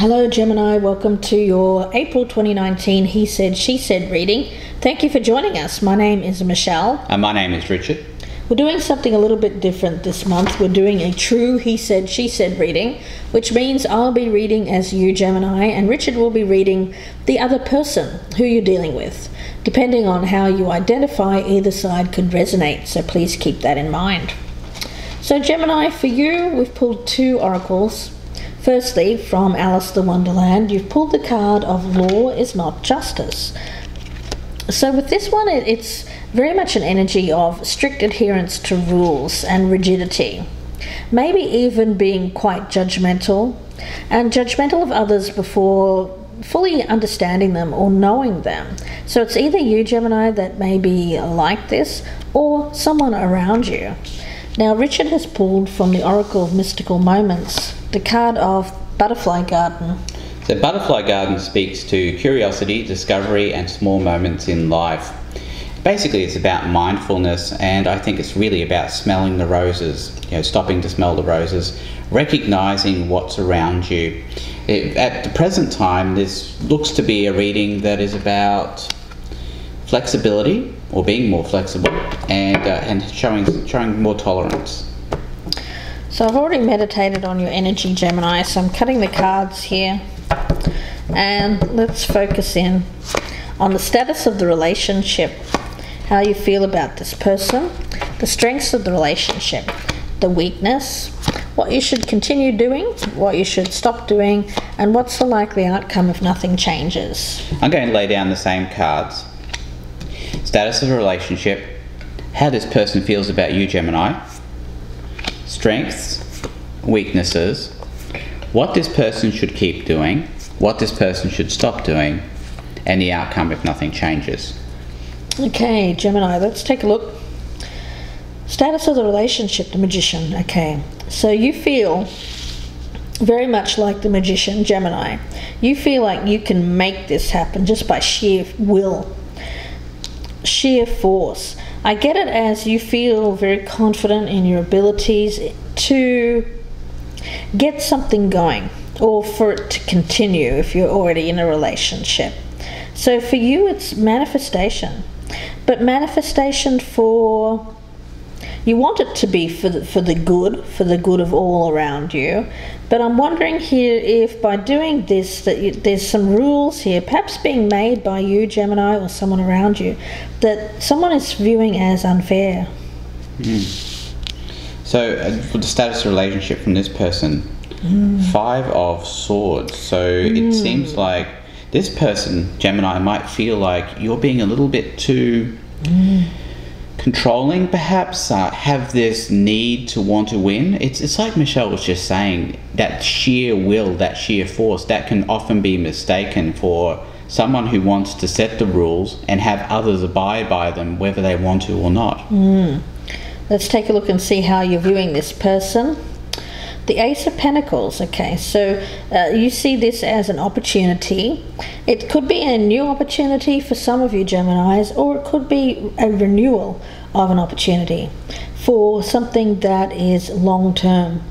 Hello Gemini, welcome to your April 2019 He Said, She Said reading. Thank you for joining us. My name is Michelle. And my name is Richard. We're doing something a little bit different this month. We're doing a true He Said, She Said reading, which means I'll be reading as you, Gemini, and Richard will be reading the other person who you're dealing with. Depending on how you identify, either side could resonate, so please keep that in mind. So Gemini, for you, we've pulled two oracles. Firstly, from Alice the Wonderland, you've pulled the card of Law is Not Justice. So with this one, it's very much an energy of strict adherence to rules and rigidity. Maybe even being quite judgmental, and judgmental of others before fully understanding them or knowing them. So it's either you, Gemini, that may be like this, or someone around you. Now, Richard has pulled from the Oracle of Mystical Moments the card of Butterfly Garden. So Butterfly Garden speaks to curiosity, discovery, and small moments in life. Basically, it's about mindfulness, and I think it's really about smelling the roses, stopping to smell the roses, recognizing what's around you. At the present time, this looks to be a reading that is about flexibility, or being more flexible, and showing more tolerance. So I've already meditated on your energy, Gemini, so I'm cutting the cards here. And let's focus in on the status of the relationship, how you feel about this person, the strengths of the relationship, the weakness, what you should continue doing, what you should stop doing, and what's the likely outcome if nothing changes. I'm going to lay down the same cards. Status of the relationship, how this person feels about you, Gemini, strengths, weaknesses, what this person should keep doing, what this person should stop doing, and the outcome if nothing changes. Okay, Gemini, let's take a look. Status of the relationship, the Magician. Okay, so you feel very much like the Magician, Gemini. You feel like you can make this happen just by sheer will, sheer force. I get it as you feel very confident in your abilities to get something going, or for it to continue if you're already in a relationship. So for you, it's manifestation, but manifestation for, you want it to be for the good of all around you. But I'm wondering here if by doing this, that there's some rules here, perhaps being made by you, Gemini, or someone around you, that someone is viewing as unfair. So for the status of the relationship from this person, 5 of Swords. So it seems like this person, Gemini, might feel like you're being a little bit too controlling, perhaps, have this need to want to win. It's like Michelle was just saying, that sheer will, that sheer force, that can often be mistaken for someone who wants to set the rules and have others abide by them, whether they want to or not. Let's take a look and see how you're viewing this person. The Ace of Pentacles. Okay, so you see this as an opportunity. It could be a new opportunity for some of you Geminis, or it could be a renewal of an opportunity for something that is long-term,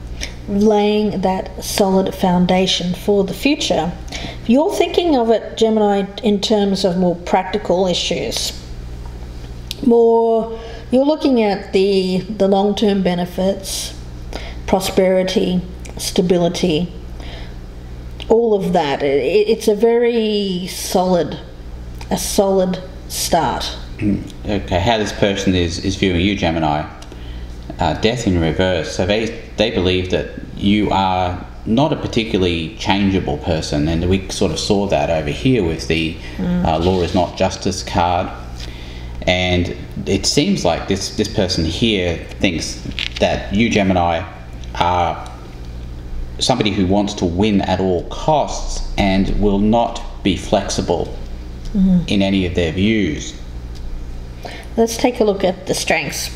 laying that solid foundation for the future. You're thinking of it, Gemini, in terms of more practical issues. You're looking at the long-term benefits, prosperity, stability, all of that. It's a very solid start. Okay, how this person is viewing you, Gemini, Death in reverse. So they believe that you are not a particularly changeable person, and we sort of saw that over here with the Law is Not Justice card. And it seems like this person here thinks that you, Gemini, are somebody who wants to win at all costs and will not be flexible in any of their views. Let's take a look at the strengths.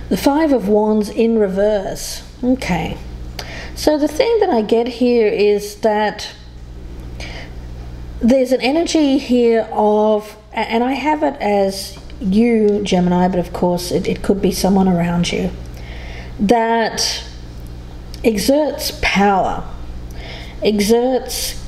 The 5 of Wands in reverse. Okay, so the thing that I get here is that there's an energy here of, and I have it as you, Gemini, but of course it could be someone around you, that exerts power exerts.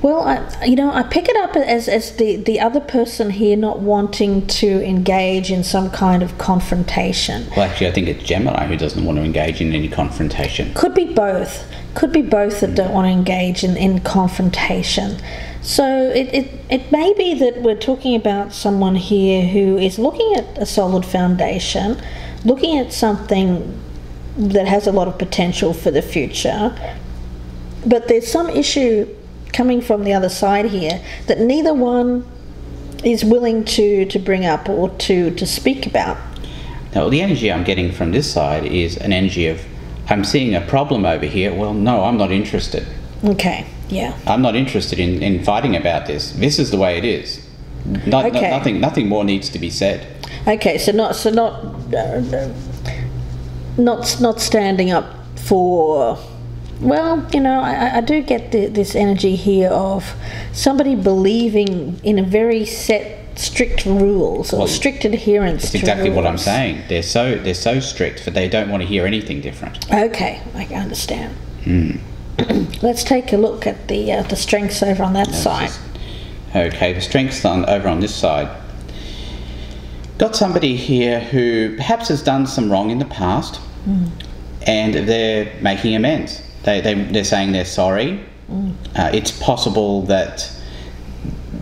Well, I pick it up as the other person here not wanting to engage in some kind of confrontation. Well, actually, I think it's Gemini who doesn't want to engage in any confrontation. Could be both. Could be both that don't want to engage in confrontation. So it may be that we're talking about someone here who is looking at a solid foundation, looking at something that has a lot of potential for the future, but there's some issue coming from the other side here that neither one is willing to bring up or to speak about. Now, the energy I'm getting from this side is an energy of, I'm seeing a problem over here. Well, no, I'm not interested. Okay, yeah. I'm not interested in fighting about this. This is the way it is. Nothing more needs to be said. Okay, so not standing up for. Well, I do get this energy here of somebody believing in a very set, strict rules or strict adherence. That's exactly what I'm saying. They're so strict that they don't want to hear anything different. Okay, I understand. Let's take a look at the strengths over on that side. Okay, the strengths over on this side. Got somebody here who perhaps has done some wrong in the past, and they're making amends. They're saying they're sorry. It's possible that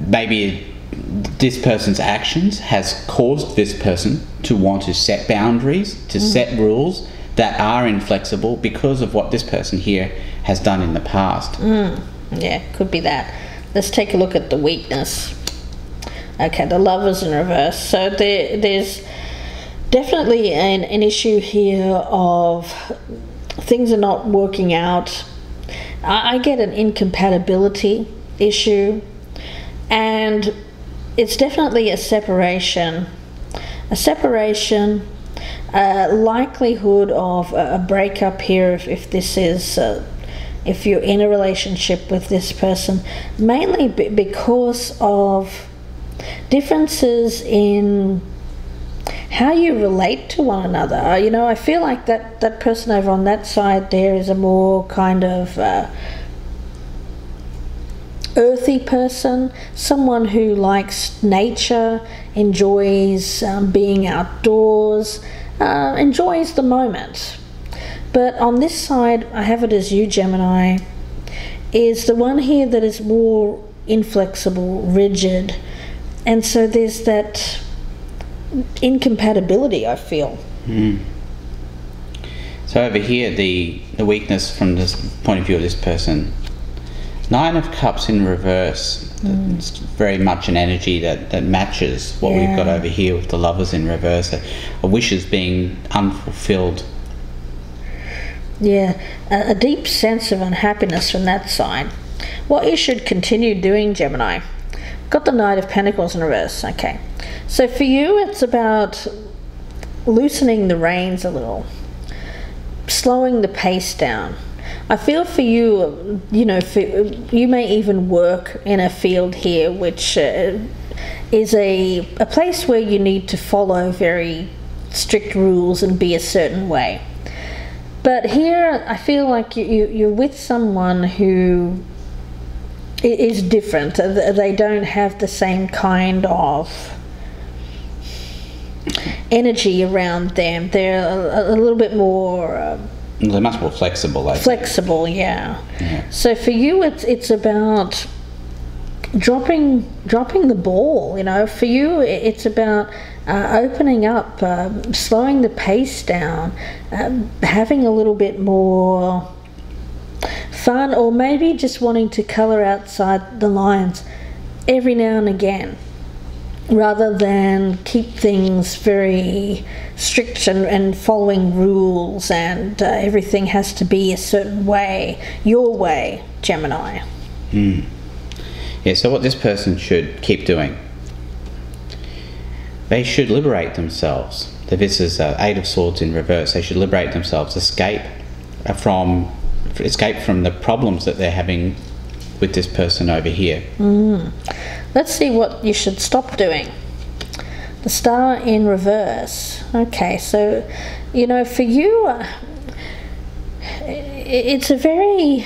maybe this person's actions has caused this person to want to set boundaries, to set rules that are inflexible because of what this person here has done in the past. Yeah, could be that. Let's take a look at the weakness. Okay, the Lovers in reverse. So there's definitely an issue here of things are not working out. I get an incompatibility issue, and it's definitely a separation. Likelihood of a breakup here if this is if you're in a relationship with this person, mainly because of differences in how you relate to one another. I feel like that person over on that side there is a more kind of earthy person, someone who likes nature, enjoys being outdoors, enjoys the moment. But on this side, I have it as you, Gemini, is the one here that is more inflexible, rigid, and so there's that incompatibility, I feel. So over here, the weakness from this point of view of this person, 9 of Cups in reverse. It's very much an energy that matches what we've got over here with the Lovers in reverse, a wishes being unfulfilled. Yeah, a deep sense of unhappiness from that side. What you should continue doing, Gemini. Got the Knight of Pentacles in reverse. Okay, so for you it's about loosening the reins a little, slowing the pace down. I feel for you, you may even work in a field here which is a place where you need to follow very strict rules and be a certain way. But here I feel like you're with someone who is different. They don't have the same kind of energy around them. They're a little bit more they're much more flexible. Flexible, yeah. So for you, it's about dropping the ball. For you, it's about opening up, slowing the pace down, having a little bit more fun, or maybe just wanting to colour outside the lines every now and again, rather than keep things very strict and following rules and everything has to be a certain way, your way, Gemini. Yeah, so what this person should keep doing, they should liberate themselves. This is 8 of Swords in reverse. They should liberate themselves, escape from the problems that they're having with this person over here. Let's see what you should stop doing. The Star in reverse. Okay, so for you, it's a very...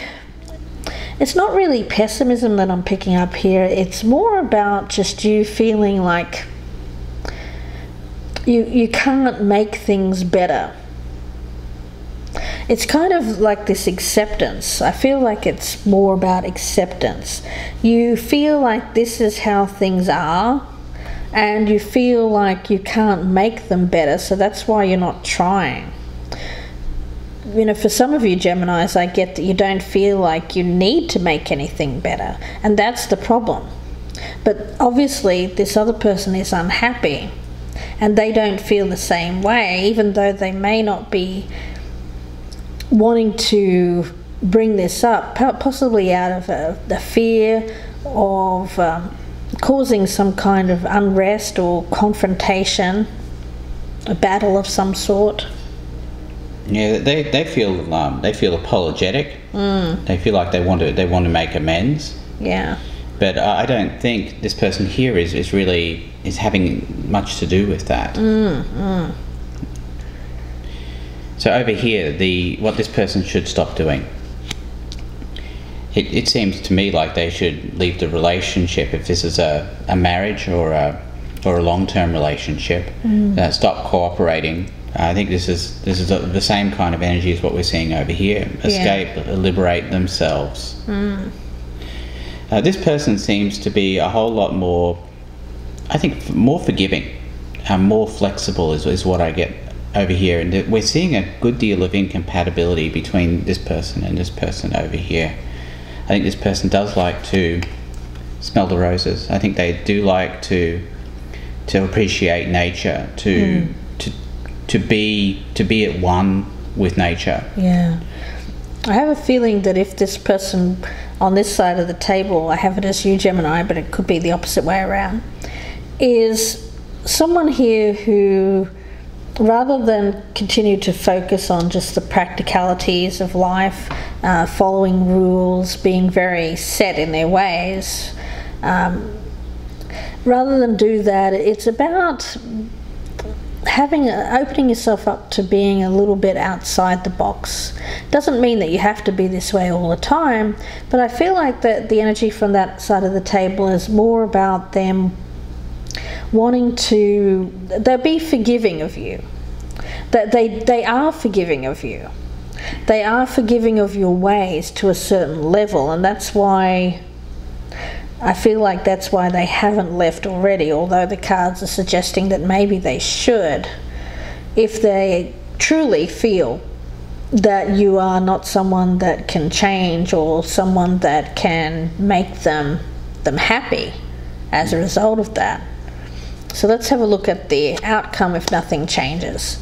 It's not really pessimism that I'm picking up here. It's more about just you feeling like you can't make things better. It's kind of like this acceptance. I feel like it's more about acceptance. You feel like this is how things are, and you feel like you can't make them better, so that's why you're not trying. You know, for some of you Geminis, I get that you don't feel like you need to make anything better, and that's the problem. But obviously this other person is unhappy, and they don't feel the same way, even though they may not be wanting to bring this up, possibly out of the fear of causing some kind of unrest or confrontation, a battle of some sort. Yeah, they feel apologetic. They feel like they want to make amends. Yeah. But I don't think this person here is having much to do with that. So over here, what this person should stop doing. It seems to me like they should leave the relationship if this is a marriage or a long-term relationship. Stop cooperating. I think this is the same kind of energy as what we're seeing over here. Escape, liberate themselves. This person seems to be a whole lot more, I think, more forgiving, more flexible is what I get over here. And we're seeing a good deal of incompatibility between this person and this person over here. I think this person does like to smell the roses. I think they do like to appreciate nature, to be at one with nature. Yeah. I have a feeling that if this person on this side of the table, I have it as you Gemini, but it could be the opposite way around, is someone here who, rather than continue to focus on just the practicalities of life, following rules, being very set in their ways, rather than do that, it's about opening yourself up to being a little bit outside the box. Doesn't mean that you have to be this way all the time, but I feel like that the energy from that side of the table is more about them wanting to, they'll be forgiving of you. That they are forgiving of you. They are forgiving of your ways to a certain level, and that's why I feel like that's why they haven't left already, although the cards are suggesting that maybe they should, if they truly feel that you are not someone that can change or someone that can make them happy as a result of that. So let's have a look at the outcome if nothing changes.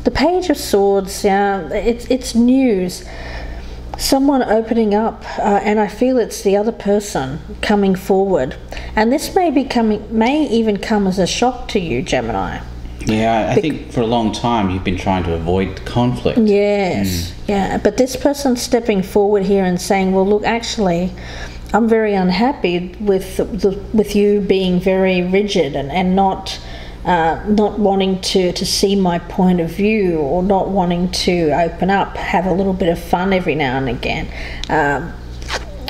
The Page of Swords, it's news. Someone opening up, and I feel it's the other person coming forward. And this may even come as a shock to you, Gemini. Yeah, I think for a long time you've been trying to avoid conflict. Yes, yeah. But this person stepping forward here and saying, well, look, actually, I'm very unhappy with you being very rigid and not wanting to see my point of view, or not wanting to open up, have a little bit of fun every now and again,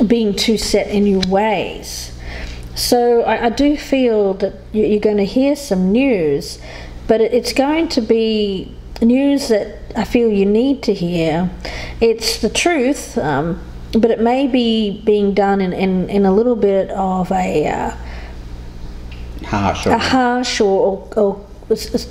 being too set in your ways. So I do feel that you're going to hear some news, but it's going to be news that I feel you need to hear. It's the truth, but it may be being done in a little bit of a harsh or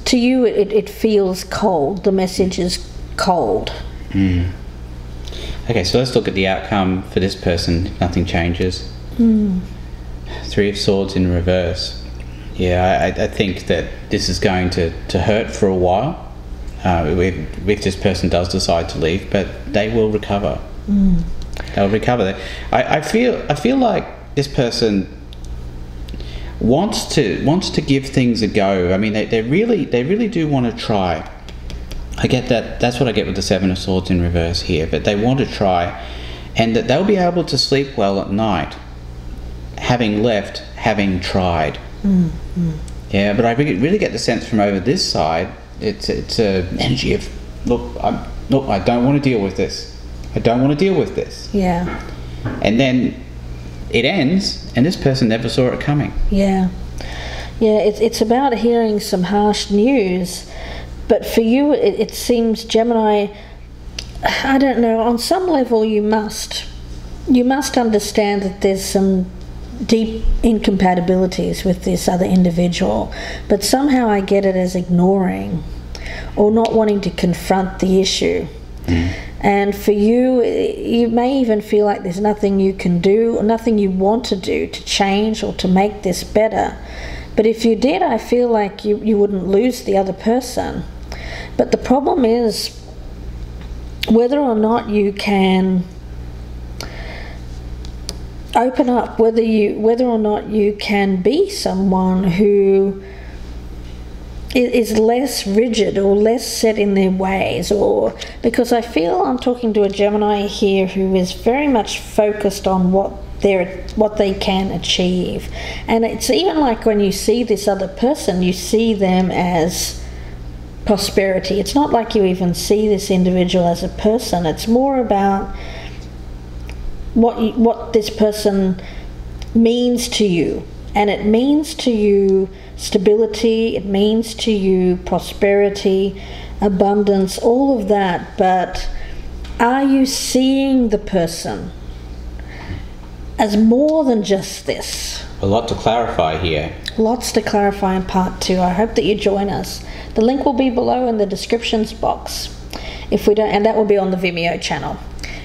to you it feels cold. The message is cold. Okay, so let's look at the outcome for this person if nothing changes. Three of Swords in reverse. Yeah, I think that this is going to hurt for a while if this person does decide to leave, but they will recover. They'll recover. I feel like this person wants to give things a go. I mean, they really do want to try. I get that. That's what I get with the Seven of Swords in reverse here. But they want to try, and that they'll be able to sleep well at night, having tried. Yeah, but I really get the sense from over this side, it's an energy of look, I don't want to deal with this. I don't want to deal with this. Yeah. And then it ends, and this person never saw it coming. Yeah. Yeah, it's about hearing some harsh news. But for you, it seems, Gemini, I don't know, on some level you must understand that there's some deep incompatibilities with this other individual. But somehow I get it as ignoring or not wanting to confront the issue. And for you, you may even feel like there's nothing you can do or nothing you want to do to change or to make this better. But if you did, I feel like you wouldn't lose the other person. But the problem is whether or not you can open up, whether or not you can be someone who is less rigid or less set in their ways, or because I feel I'm talking to a Gemini here who is very much focused on what they can achieve. And it's even like when you see this other person, you see them as prosperity. It's not like you even see this individual as a person. It's more about what this person means to you. And it means to you stability, it means to you prosperity, abundance, all of that. But are you seeing the person as more than just this? A lot to clarify here. Lots to clarify in part 2. I hope that you join us. The link will be below in the descriptions box. If we don't, and that will be on the Vimeo channel.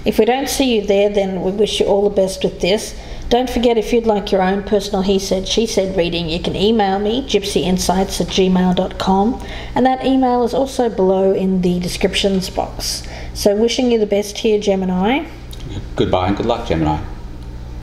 If we don't see you there, then we wish you all the best with this. Don't forget, if you'd like your own personal he said, she said reading, you can email me, gypsyinsights@gmail.com, and that email is also below in the descriptions box. So wishing you the best here, Gemini. Goodbye and good luck, Gemini.